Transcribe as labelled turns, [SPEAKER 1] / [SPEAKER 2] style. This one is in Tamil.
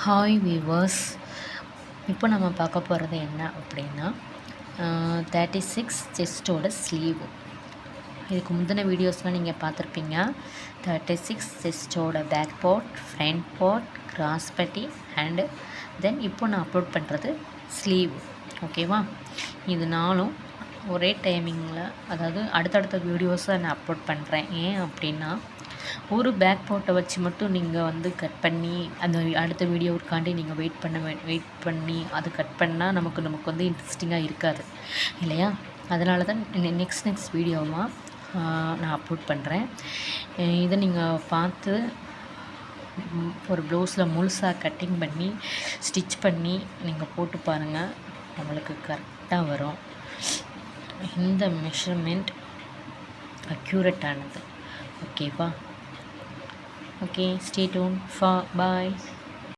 [SPEAKER 1] ஹாய் வீவர்ஸ், இப்போ நம்ம பார்க்க போகிறது என்ன அப்படின்னா 36 செஸ்ட்டோட ஸ்லீவ். இதுக்கு முந்தின வீடியோஸ்லாம் நீங்கள் பார்த்துருப்பீங்க. 36 செஸ்ட்டோட back part, front part, cross பட்டி அண்டு தென் இப்போ நான் அப்லோட் பண்ணுறது ஸ்லீவ். ஓகேவா? இது நாளும் ஒரே டைமிங்கில், அதாவது அடுத்தடுத்த வீடியோஸை நான் அப்லோட் பண்ணுறேன். ஏன் அப்படின்னா, ஒரு பேக் பார்ட்டை வச்சு மட்டும் நீங்கள் கட் பண்ணி அந்த அடுத்த வீடியோவுக்காண்டி நீங்கள் வெயிட் பண்ணி அது கட் பண்ணால் நமக்கு இன்ட்ரெஸ்டிங்காக இருக்காது இல்லையா? அதனால தான் நெக்ஸ்ட் வீடியோவாக நான் அப்லோட் பண்ணுறேன். இதை நீங்கள் பார்த்து ஒரு ப்ளவுஸில் முழுசாக கட்டிங் பண்ணி ஸ்டிச் பண்ணி நீங்கள் போட்டு பாருங்கள், நம்மளுக்கு கரெக்டாக வரும். இந்த மெஷர்மெண்ட் அக்யூரேட்டானது. ஓகேவா? Okay, stay tuned for bye.